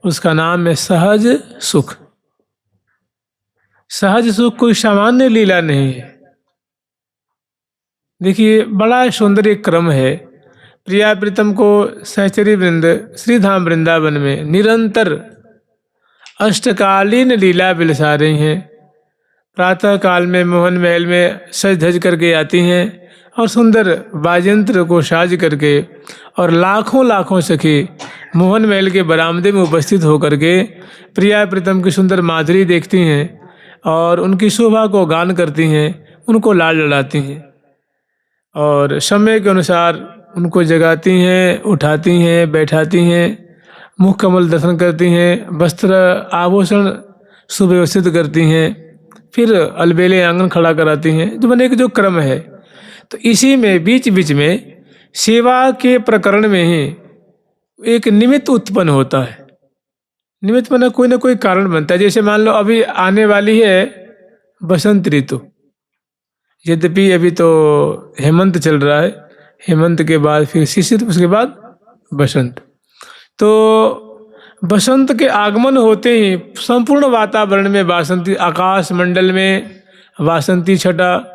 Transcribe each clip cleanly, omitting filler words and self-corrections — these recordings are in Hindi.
उसका नाम है सहज सुख। सहज सुख कोई सामान्य लीला नहीं है। देखिए, बड़ा सुंदर एक क्रम है। प्रिया प्रीतम को सहचरी वृंद श्रीधाम वृंदावन में निरंतर अष्टकालीन लीला बिलसा रही हैं। प्रातः काल में मोहन महल में सज धज करके आती हैं और सुंदर वाजयंत्र को साज करके, और लाखों लाखों सखी मोहन महल के बरामदे में उपस्थित होकर के प्रिया प्रीतम की सुंदर माधुरी देखती हैं और उनकी शोभा को गान करती हैं, उनको लाड लड़ाती हैं और समय के अनुसार उनको जगाती हैं, उठाती हैं, बैठाती हैं, मुख कमल दर्शन करती हैं, वस्त्र आभूषण सुव्यवस्थित करती हैं, फिर अलबेले आंगन खड़ा कराती हैं। जो मैंने एक जो क्रम है, तो इसी में बीच बीच में सेवा के प्रकरण में ही एक निमित्त उत्पन्न होता है। निमित्त माने कोई ना कोई कारण बनता है। जैसे मान लो अभी आने वाली है बसंत ऋतु, यद्यपि अभी तो हेमंत चल रहा है, हेमंत के बाद फिर शिशिर, उसके बाद बसंत। तो बसंत के आगमन होते ही संपूर्ण वातावरण में वासंती, आकाश मंडल में वासंती छटा,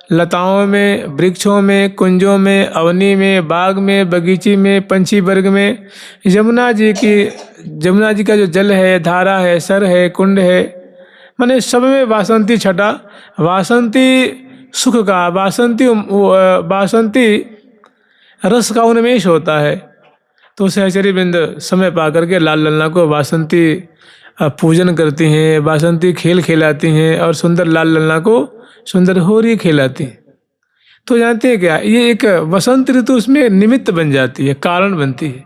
लताओं में, वृक्षों में, कुंजों में, अवनी में, बाग में, बगीचे में, पंछी वर्ग में, यमुना जी का जो जल है, धारा है, सर है, कुंड है, माने सब में वासंती छटा, वासंती सुख का, वासंती रस का उन्मेष होता है। तो सहचरी वृंद समय पा करके लाल लल्ला को वासंती पूजन करती हैं, वासंती खेल खिलाती हैं और सुंदर लाल लल्ला को सुंदर होरी खिलाती हैं। तो जानते हैं क्या, ये एक वसंत ऋतु उसमें निमित्त बन जाती है, कारण बनती है।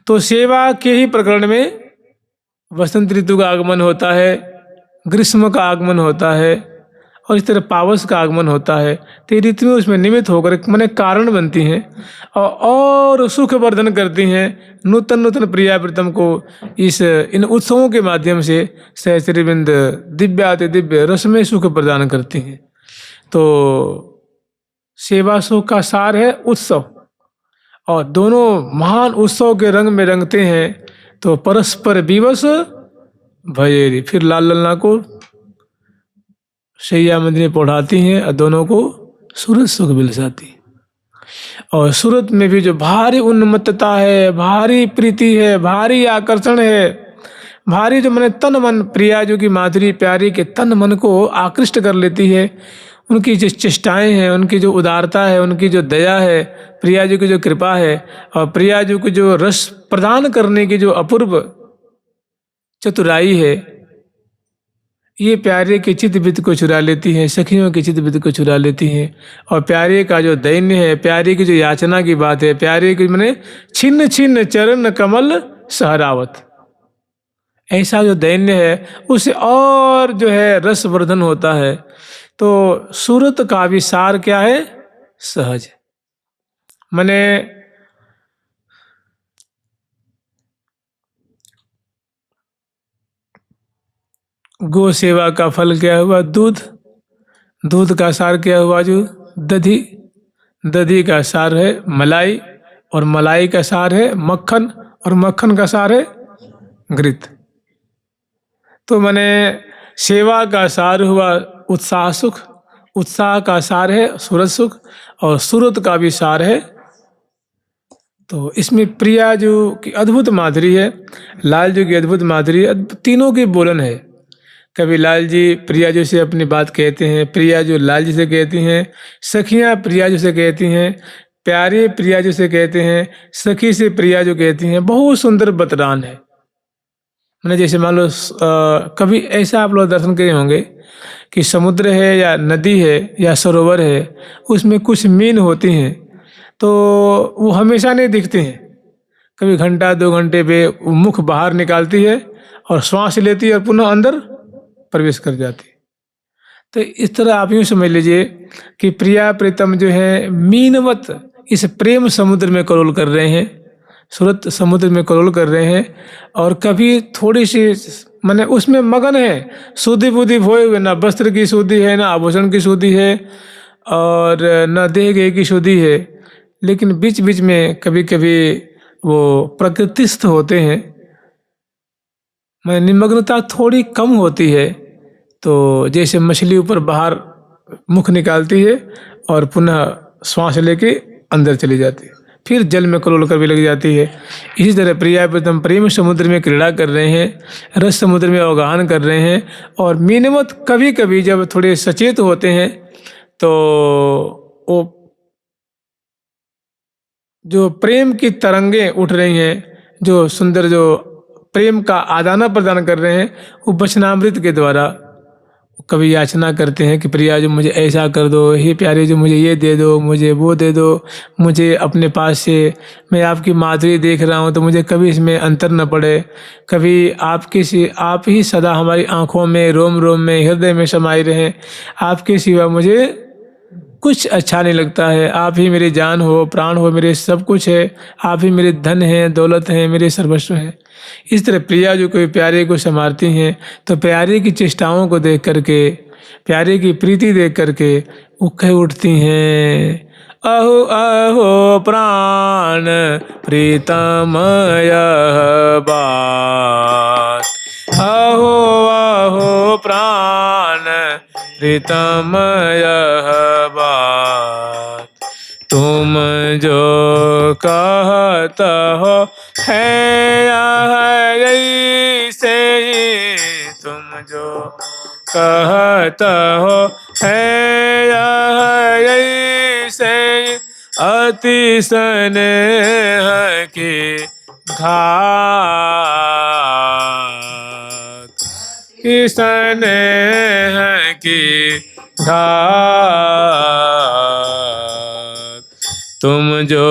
तो सेवा के ही प्रकरण में वसंत ऋतु का आगमन होता है, ग्रीष्म का आगमन होता है और इस तरह पावस का आगमन होता है। तो ये ऋतु उसमें निमित्त होकर माने कारण बनती हैं और सुख वर्धन करती हैं। नूतन नूतन प्रिया प्रीतम को इन उत्सवों के माध्यम से सहचरी वृंद दिव्याति दिव्य रसमय सुख प्रदान करती हैं। तो सेवा सुख का सार है उत्सव, और दोनों महान उत्सव के रंग में रंगते हैं। तो परस्पर विवश भयेरी, फिर लाल लल्ला को शैया मंदिर में पढ़ाती हैं और दोनों को सूरत सुख बिलसाती हैं। और सूरत में भी जो भारी उन्मत्तता है, भारी प्रीति है, भारी आकर्षण है, भारी जो मैंने तन मन, प्रिया जो की माधुरी प्यारी के तन मन को आकृष्ट कर लेती है। उनकी जो चेष्टाएं हैं, उनकी जो उदारता है, उनकी जो दया है, प्रिया जी की जो कृपा है और प्रिया जी को जो रस प्रदान करने की जो अपूर्व चतुराई है, ये प्यारे के चित्त को चुरा लेती है, सखियों के चित्त को चुरा लेती हैं। और प्यारे का जो दैन्य है, प्यारे की जो याचना की बात है, प्यारे की मैंने छिन्न छिन्न चरण कमल सहरावत, ऐसा जो दैन्य है उससे और जो है रसवर्धन होता है। तो सूरत का भी सार क्या है? सहज। मैंने गो सेवा का फल क्या हुआ? दूध। दूध का सार क्या हुआ? जो दधी। दधी का सार है मलाई, और मलाई का सार है मक्खन, और मक्खन का सार है घृत। तो मैंने सेवा का सार हुआ उत्साह सुख, उत्साह का सार है सूरत सुख, और सूरत का भी सार है। तो इसमें प्रिया जो की अद्भुत माधुरी है, लाल जी की अद्भुत माधुरी है, तीनों की बोलन है। कभी लाल जी प्रिया जी से अपनी बात कहते हैं, प्रिया जो लाल जी से कहती हैं, सखियां प्रिया जी से कहती हैं, प्यारे प्रिया जी से कहते हैं, सखी से प्रिया जो कहती हैं। बहुत सुंदर बतरान है। मैंने जैसे मान लो कभी ऐसा आप लोग दर्शन करे होंगे कि समुद्र है या नदी है या सरोवर है, उसमें कुछ मीन होती हैं, तो वो हमेशा नहीं दिखते हैं। कभी घंटा 2 घंटे पे वो मुख बाहर निकालती है और श्वास लेती है और पुनः अंदर प्रवेश कर जाती है। तो इस तरह आप यूँ समझ लीजिए कि प्रिया प्रीतम जो है मीनवत इस प्रेम समुद्र में करोल कर रहे हैं, सूरत समुद्र में करोल कर रहे हैं। और कभी थोड़ी सी माने उसमें मगन है, शुद्धि बुद्धि होए हुए, ना वस्त्र की शुद्धि है, ना आभूषण की शुद्धि है, और न देह गेह की शुद्धि है, लेकिन बीच बीच में कभी कभी वो प्रकृतिस्थ होते हैं, मैं निमग्नता थोड़ी कम होती है तो जैसे मछली ऊपर बाहर मुख निकालती है और पुनः श्वास लेके अंदर चली जाती है, फिर जल में करोल कर भी लग जाती है। इसी तरह प्रिया प्रीतम प्रेम समुद्र में क्रीड़ा कर रहे हैं, रस समुद्र में अवगाहन कर रहे हैं। और मीनवत कभी कभी जब थोड़े सचेत होते हैं तो वो जो प्रेम की तरंगें उठ रही हैं, जो सुंदर जो प्रेम का आदान प्रदान कर रहे हैं, वो वचनामृत के द्वारा कभी याचना करते हैं कि प्रिया जो मुझे ऐसा कर दो, हे प्यारे जो मुझे ये दे दो, मुझे वो दे दो, मुझे अपने पास से, मैं आपकी माधुरी देख रहा हूँ तो मुझे कभी इसमें अंतर न पड़े, कभी आप ही सदा हमारी आँखों में, रोम रोम में, हृदय में समाये रहें, आपके सिवा मुझे कुछ अच्छा नहीं लगता है, आप ही मेरी जान हो, प्राण हो, मेरे सब कुछ है, आप ही मेरे धन हैं, दौलत हैं, मेरे सर्वस्व हैं। इस तरह प्रिया जो कोई प्यारे को संवारती हैं तो प्यारे की चेष्टाओं को देख करके, प्यारे की प्रीति देख करके वो कह उठती हैं, अहो अहो प्राण प्रीतम यह बात, अहो अहो प्राण प्रीतम यह बात, तुम जो कहत हो है ऐसे ही, तुम जो कहत हो है ऐसे ही, अति स्नेह की घात, स्नेह की घात, तुम जो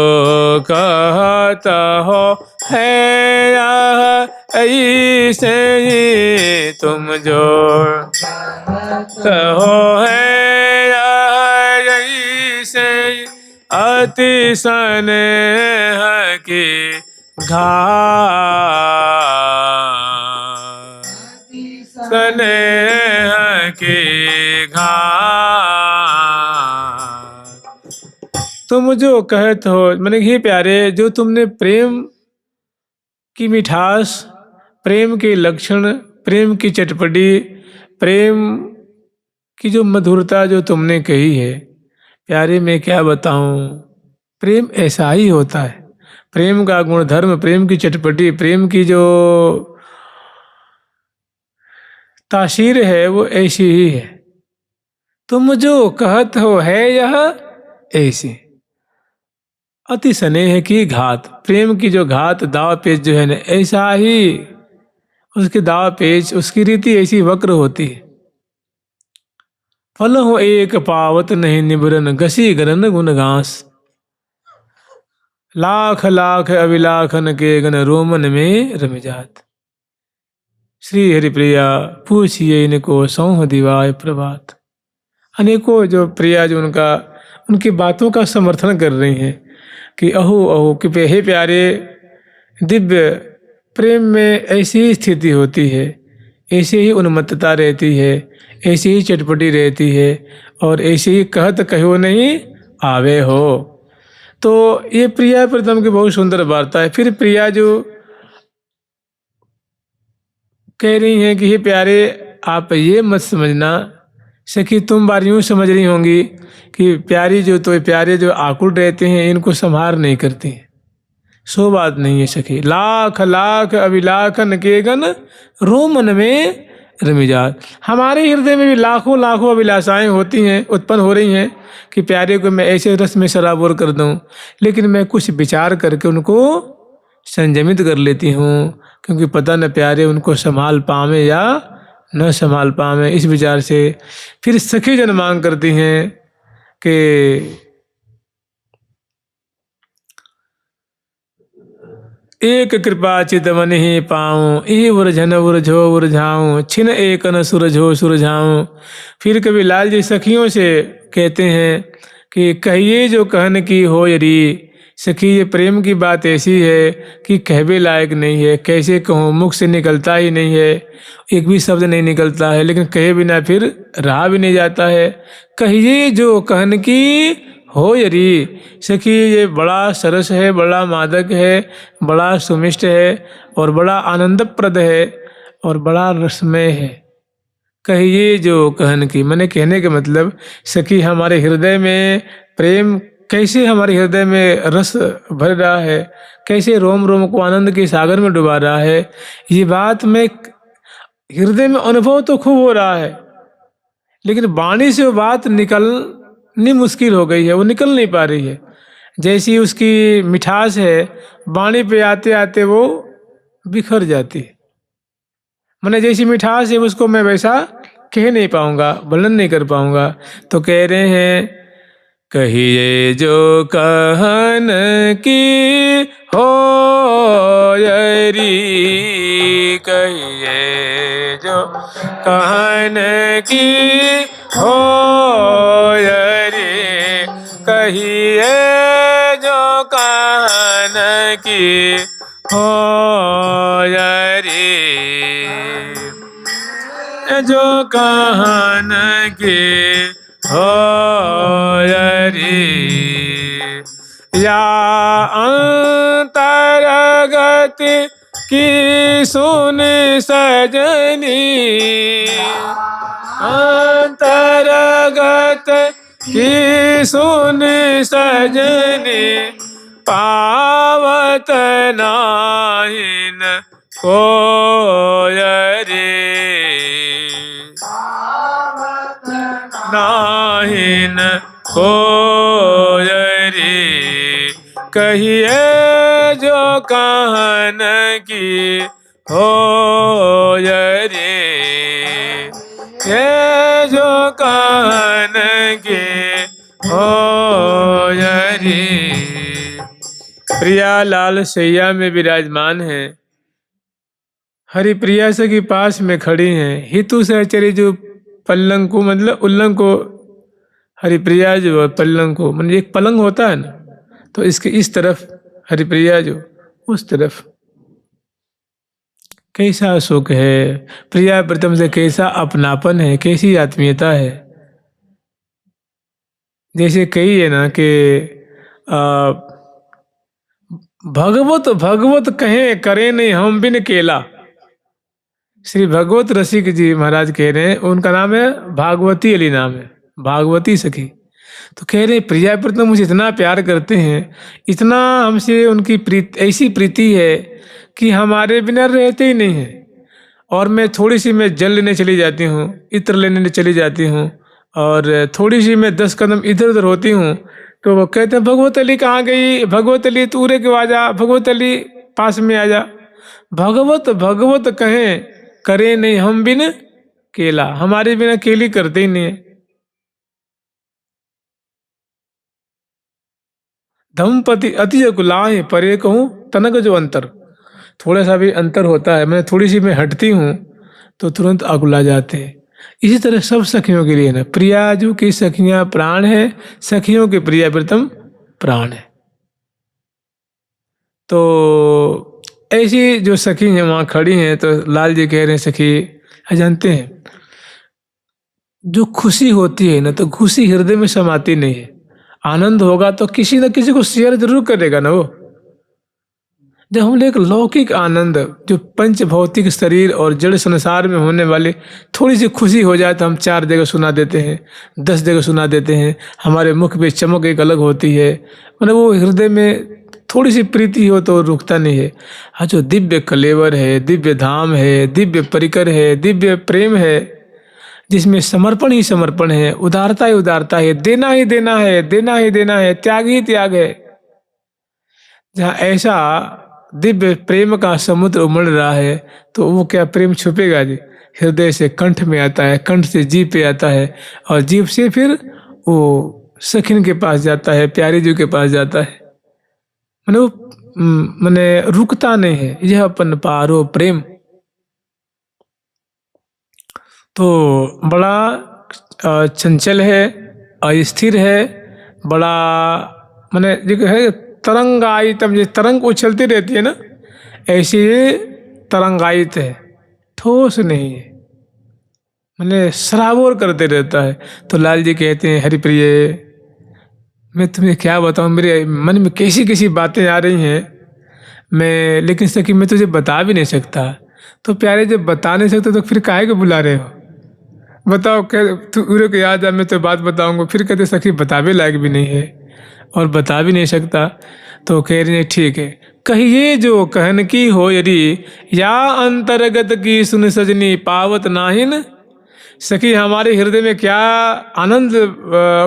कहता हो है ऐसे ही, तुम जो कहो है ऐसे ही, अति स्नेह की घात, स्नेह की घात, तुम जो कहत हो, मैंने ही प्यारे जो तुमने प्रेम की मिठास, प्रेम के लक्षण, प्रेम की चटपटी, प्रेम की जो मधुरता जो तुमने कही है, प्यारे मैं क्या बताऊं, प्रेम ऐसा ही होता है। प्रेम का गुणधर्म, प्रेम की चटपटी, प्रेम की जो तासीर है वो ऐसी ही है। तुम जो कहत हो है यह ऐसी, अति स्नेह की घात, प्रेम की जो घात, दाव पेच जो है ना, ऐसा ही उसके दाव पेच, उसकी रीति ऐसी वक्र होती है। फल हो एक पावत नहीं निबरन, घसी गरन गुण घास, लाख लाख अभिलाखन के गण रोमन में रम जात। श्री हरिप्रिया पूछिए इनको सौह दिवाय प्रभात। अनेकों जो प्रिया जो उनकी बातों का समर्थन कर रही हैं कि अहो अहो कि हे प्यारे, दिव्य प्रेम में ऐसी ही स्थिति होती है, ऐसी ही उन्मत्तता रहती है, ऐसी ही चटपटी रहती है और ऐसी ही कहत कहो नहीं आवे हो। तो ये प्रिया प्रीतम की बहुत सुंदर वार्ता है। फिर प्रिया जो कह रही हैं कि हे प्यारे, आप ये मत समझना, सखी तुम बार यूँ समझ रही होंगी कि प्यारी जो तो प्यारे जो आकुल रहते हैं इनको संभार नहीं करती, सो बात नहीं है सखी। लाख लाख अभिलाखन के गण रोमन में रमिजात, हमारे हृदय में भी लाखों लाखों अभिलाषाएं होती हैं, उत्पन्न हो रही हैं कि प्यारे को मैं ऐसे रस में सराबोर कर दूं, लेकिन मैं कुछ विचार करके उनको संयमित कर लेती हूँ, क्योंकि पता न प्यारे उनको संभाल पावे या न संभाल पावे। इस विचार से फिर सखी जन मांग करती हैं कि एक कृपा चित मन ही पाऊँ, ई उरझन उरझो उरझाऊँ, छिन एक न सुरझो सुरझाऊँ। फिर कभी लाल जी सखियों से कहते हैं कि कहिए जो कहन की हो यरी, सखी ये प्रेम की बात ऐसी है कि कहवे लायक नहीं है, कैसे कहूँ, मुख से निकलता ही नहीं है, एक भी शब्द नहीं निकलता है, लेकिन कहे बिना फिर रहा भी नहीं जाता है। कहिए जो कहन की हो यरी, सखी ये बड़ा सरस है, बड़ा मादक है, बड़ा सुमिष्ट है और बड़ा आनंदप्रद है। और बड़ा रसमय है। कहिए जो कहन की, मैंने कहने के मतलब सखी हमारे हृदय में प्रेम कैसे हमारे हृदय में रस भर रहा है, कैसे रोम रोम को आनंद के सागर में डुबा रहा है, ये बात में हृदय में अनुभव तो खूब हो रहा है, लेकिन वाणी से वो बात निकलनी मुश्किल हो गई है, वो निकल नहीं पा रही है। जैसी उसकी मिठास है, वाणी पे आते आते वो बिखर जाती है। मैंने जैसी मिठास है उसको मैं वैसा कह नहीं पाऊंगा, वर्णन नहीं कर पाऊंगा। तो कह रहे हैं कहिए जो कहन की हो यरी, कहिए जो कहन की हो यरी, कहिए जो कहन की हो यरी, जो कहन की हो यरी, या अंतरगत की सुन सजनी, अंतरगत की सुन सजनी, पावत नाहिन कोयरी, नाहिन कोयरी, कहिए जो कहन की हो यरी, ये जो कहन की हो यरी। प्रिया लाल सैया में विराजमान है, हरिप्रिया सखी पास में खड़ी हैं। हितु सहचरी जो पल्लंग को मतलब उल्लंग को, हरिप्रिया जो है पल्लंग को, मतलब एक पलंग होता है ना, तो इसके इस तरफ हरिप्रिया जो उस तरफ। कैसा सुख है प्रिया प्रीतम से, कैसा अपनापन है, कैसी आत्मीयता है। जैसे कही है ना कि भगवत भगवत कहें करे नहीं हम बिन केला। श्री भगवत रसिक जी महाराज कह रहे हैं, उनका नाम है भागवती अली, नाम है भागवती सखी। तो कह रहे हैं प्रिया प्रीतम मुझे इतना प्यार करते हैं, इतना हमसे उनकी ऐसी प्रीति है कि हमारे बिना रहते ही नहीं है। और मैं थोड़ी सी मैं जल लेने चली जाती हूँ, इत्र लेने चली जाती हूँ, और थोड़ी सी मैं 10 कदम इधर उधर होती हूँ तो वो कहते हैं भगवत अली कहाँ गई, भगवत अली तू रे क्यों आ जा, भगवत अली पास में आ जा। भगवत भगवत कहें करे नहीं हम बिन केला, हमारे बिना केली करते ही नहीं है। धमपति अति कुलाहे परे कहूँ तनक जो अंतर, थोड़ा सा भी अंतर होता है, मैं थोड़ी सी मैं हटती हूँ तो तुरंत अकुला जाते हैं। इसी तरह सब सखियों के लिए ना, प्रियाजू की सखियां प्राण है, सखियों के प्रिया प्रीतम प्राण है। तो ऐसी जो सखी हैं वहाँ खड़ी हैं, तो लाल जी कह रहे हैं सखी जानते हैं जो खुशी होती है ना, तो खुशी हृदय में समाती नहीं है। आनंद होगा तो किसी न किसी को शेयर जरूर करेगा ना वो। जब हम एक लौकिक आनंद जो पंच भौतिक शरीर और जड़ संसार में होने वाली थोड़ी सी खुशी हो जाए तो हम 4 जगह सुना देते हैं, 10 जगह सुना देते हैं, हमारे मुख पे चमक एक अलग होती है, मतलब वो हृदय में थोड़ी सी प्रीति हो तो रुकता नहीं है। हाँ, जो दिव्य कलेवर है, दिव्य धाम है, दिव्य परिकर है, दिव्य प्रेम है, जिसमें समर्पण ही समर्पण है, उदारता ही उदारता है, देना ही देना है, देना ही देना है, त्याग ही त्याग है, जहाँ ऐसा दिव्य प्रेम का समुद्र उमड़ रहा है तो वो क्या प्रेम छुपेगा जी। हृदय से कंठ में आता है, कंठ से जीभ पे आता है, और जीभ से फिर वो सखिन के पास जाता है, प्यारी जी के पास जाता है। मैंने वो मैंने रुकता नहीं है, यह अपन पारो प्रेम। तो बड़ा चंचल है, अस्थिर है, बड़ा मैंने जो है तरंगायितम, ये तरंग उछलती रहती है ना, ऐसी ये तरंगायित है, ठोस नहीं है, मैंने सराबोर करते रहता है। तो लाल जी कहते हैं हरिप्रिय मैं तुम्हें क्या बताऊं, मेरे मन में कैसी कैसी बातें आ रही हैं, मैं लेकिन सखी मैं तुझे बता भी नहीं सकता। तो प्यारे जब बता नहीं सकते तो फिर काहे को बुला रहे हो? बताओ, कह तू उरे को याद है, मैं तो बात बताऊंगा। फिर कहते सखी बतावे लायक भी नहीं है और बता भी नहीं सकता। तो कह रही है ठीक है, कहिए जो कहन की हो यदि, या अंतर्गत की सुन सजनी पावत नाहिन। सखी हमारे हृदय में क्या आनंद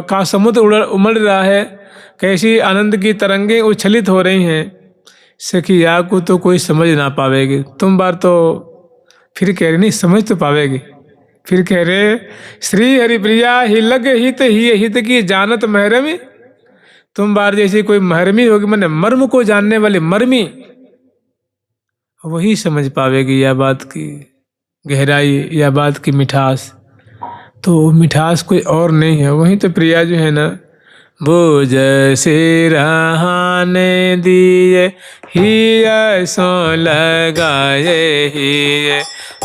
का समुद्र उमड़ रहा है, कैसी आनंद की तरंगें उछलित हो रही हैं। सखी या को तो कोई समझ ना पावेगी। तुम बार तो फिर कह रही नहीं समझ तो पावेगी। फिर कह रहे श्री हरिप्रिया ही लग हित ही हित की जानत महरमी। तुम बार जैसी कोई महरमी होगी, मैंने मर्म को जानने वाली मर्मी, वही समझ पावेगी यह बात की गहराई, या बात की मिठास। तो मिठास कोई और नहीं है, वही तो प्रिया जो है ना, वो जैसे रहने दिए ही सो लगाए ही,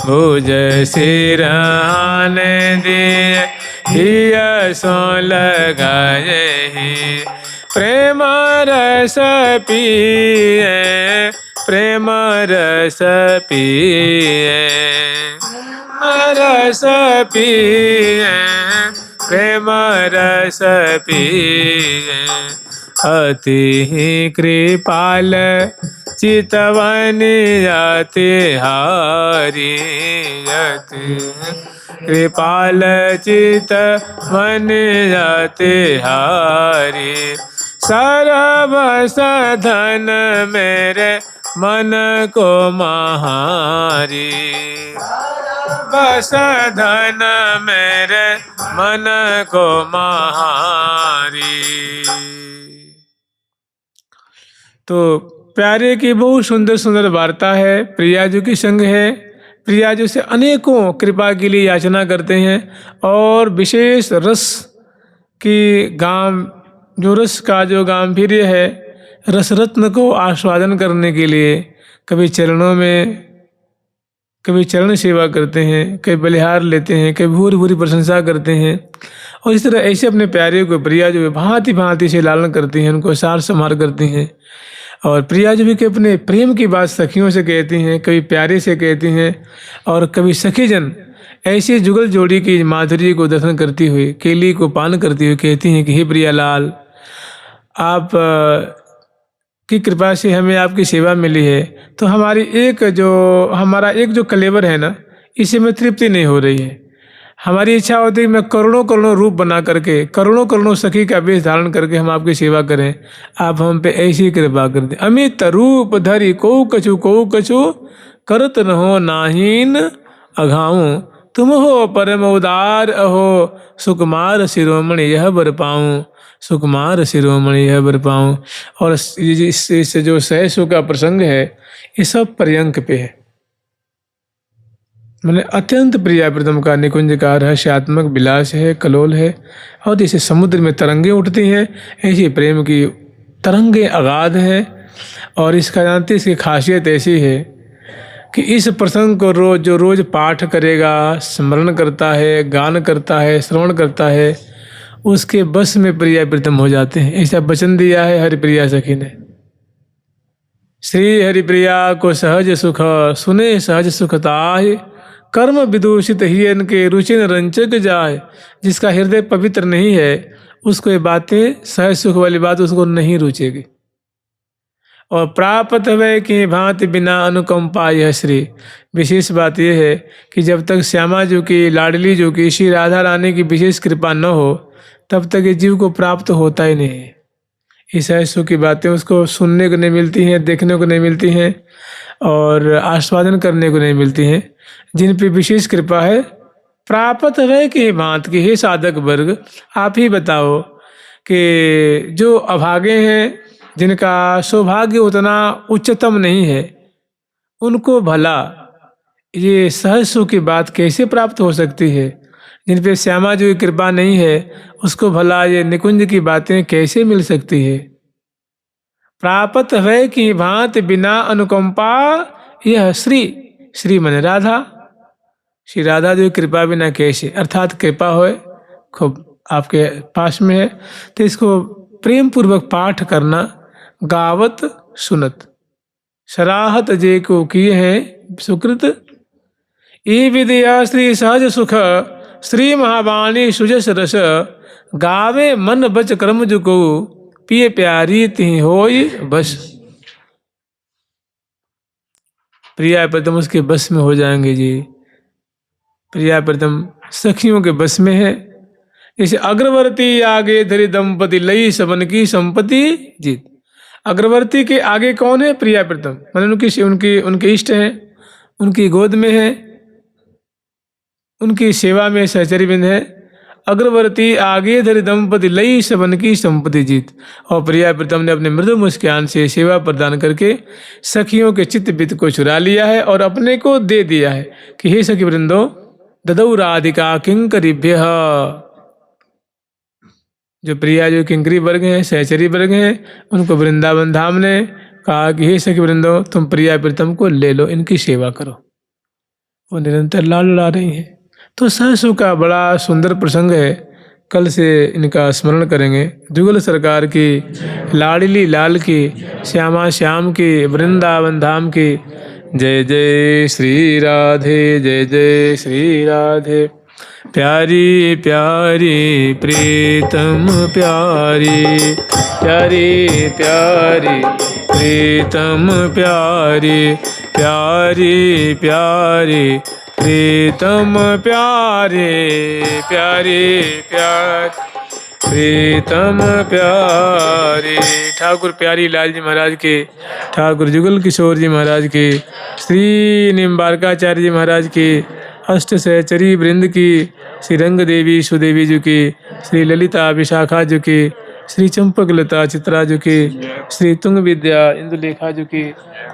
वो जैसे रहने दिए ही सो लगाए ही। प्रेम रस पिए, प्रेम रस पिए, रस पिए, प्रेम रस पिए। अति कृपाल चितवन अति हारी, अति कृपाल चितवन अति हारी। सर्वस धन मेरे मन को महारी, बस धन मेरे मन को महारी। तो प्यारे की बहुत सुंदर सुंदर वार्ता है, प्रिया जी की संग है। प्रिया जी से अनेकों कृपा के लिए याचना करते हैं और विशेष रस की जो रस का जो गांभीर्य है, रस रत्न को आस्वादन करने के लिए कभी चरणों में, कभी चरण सेवा करते हैं, कभी बलिहार लेते हैं, कभी भूरी भूरी प्रशंसा करते हैं। और इस तरह ऐसे अपने प्यारे को प्रिया जो भांति भांति से लालन करती हैं, उनको सार संभार करती हैं। और प्रिया जो भी के अपने प्रेम की बात सखियों से कहती हैं, कभी प्यारे से कहती हैं, और कभी सखीजन ऐसी जुगल जोड़ी की माधुरी को दर्शन करती हुई, केली को पान करती हुई कहती हैं कि हे प्रियालाल, आप की कृपा से हमें आपकी सेवा मिली है, तो हमारा एक जो कलेवर है ना, इसी में तृप्ति नहीं हो रही है। हमारी इच्छा होती है कि मैं करोड़ों करोड़ों रूप बना करके, करोड़ों करोड़ों सखी का वेश धारण करके हम आपकी सेवा करें। आप हम पे ऐसी कृपा कर दें। अमित रूप धरी को कछु करत न हो नाहीन अघाऊं, तुम हो परम उदार अहो सुकुमार शिरोमणि यह बर पाऊं, सुकुमार शिरोमणि यह बर पाऊं। और इससे जो सहसु का प्रसंग है, ये सब पर्यंक पे है। मैंने अत्यंत प्रिया प्रीतम का निकुंज का रहस्यात्मक विलास है, कलोल है। और जैसे समुद्र में तरंगे उठती हैं, ऐसी प्रेम की तरंगे अगाध है। और इसका जानते इसकी खासियत ऐसी है कि इस प्रसंग को रोज पाठ करेगा, स्मरण करता है, गान करता है, श्रवण करता है, उसके बस में प्रिया प्रीतम हो जाते हैं। ऐसा वचन दिया है हरिप्रिया सखी ने। श्री हरिप्रिया को सहज सुख सुने सहज सुखताहि, कर्म विदूषित ही इनके रुचिन रंचक जाए। जिसका हृदय पवित्र नहीं है, उसको ये बातें, सहज सुख वाली बात उसको नहीं रुचेगी। और प्राप्त हुए कि भांति बिना अनुकंपा यह श्री। विशेष बात यह है कि जब तक श्यामा जी की, लाडली जी की, श्री राधा रानी की विशेष कृपा न हो, तब तक ये जीव को प्राप्त होता ही नहीं है। इस ऐसो की बातें उसको सुनने को नहीं मिलती हैं, देखने को नहीं मिलती हैं, और आस्वादन करने को नहीं मिलती हैं। जिन पे विशेष कृपा है, प्राप्त है कि भांत की, हे साधक वर्ग, आप ही बताओ कि जो अभागे हैं, जिनका सौभाग्य उतना उच्चतम नहीं है, उनको भला ये सहज सुख की बात कैसे प्राप्त हो सकती है। जिन पे श्यामा जी की कृपा नहीं है, उसको भला ये निकुंज की बातें कैसे मिल सकती है। प्राप्त है कि भांति बिना अनुकंपा यह श्री मन राधा, श्री राधा जी की कृपा बिना कैसे, अर्थात कृपा होए खूब आपके पास में है, तो इसको प्रेम पूर्वक पाठ करना, गावत सुनत सराहत जे को किए हैं सुकृत ई विद्या श्री सहज सुख श्री महावाणी सुजस रस गावे मन बच कर्म जुको पिए प्यारी तिहि होई बस। प्रिया प्रीतम उसके बस में हो जाएंगे जी। प्रिया प्रीतम सखियों के बस में है। जैसे अग्रवर्ती आगे धरी दंपति लई सबन की संपत्ति जीत। अग्रवर्ती के आगे कौन है? प्रिया प्रीतम, माने उनके इष्ट हैं, उनकी गोद में है, उनकी सेवा में सहचरी बिंद है। अग्रवर्ती आगे धरी दंपति लई सबन की संपत्ति जीत। और प्रिया प्रीतम ने अपने मृदु मुस्कान से सेवा प्रदान करके सखियों के चित्त वित्त को चुरा लिया है और अपने को दे दिया है कि हे सखी वृंदो ददौ राधिका किंकरीभ्य। जो प्रिया जो किंकरी वर्ग हैं, सहचरी वर्ग हैं, उनको वृंदावन धाम ने कहा कि हे सखी वृंदो तुम प्रिया प्रीतम को ले लो, इनकी सेवा करो। वो निरंतर लाल उड़ा रही हैं। तो सहसु का बड़ा सुंदर प्रसंग है, कल से इनका स्मरण करेंगे। जुगल सरकार की, लाडली लाल की, श्यामा श्याम की, वृंदावन धाम की। जय जय श्री राधे, जय जय श्री राधे। प्यारी प्यारी प्रीतम प्यारी, प्यारी प्यारी प्रीतम प्यारी, प्यारी प्यारी प्रीतम प्यारे, प्यारे प्यार प्रीतम प्यारे। ठाकुर प्यारी लाल जी महाराज के, ठाकुर जुगल किशोर जी महाराज के, श्री निम्बारकाचार्य जी महाराज के, अष्ट सहचरी वृंद की, श्री रंग देवी सुदेवी जी की, श्री ललिता विशाखा जी की, श्री चंपक लता चित्रा जी की, श्री तुंग विद्या इंदुलेखा जी की,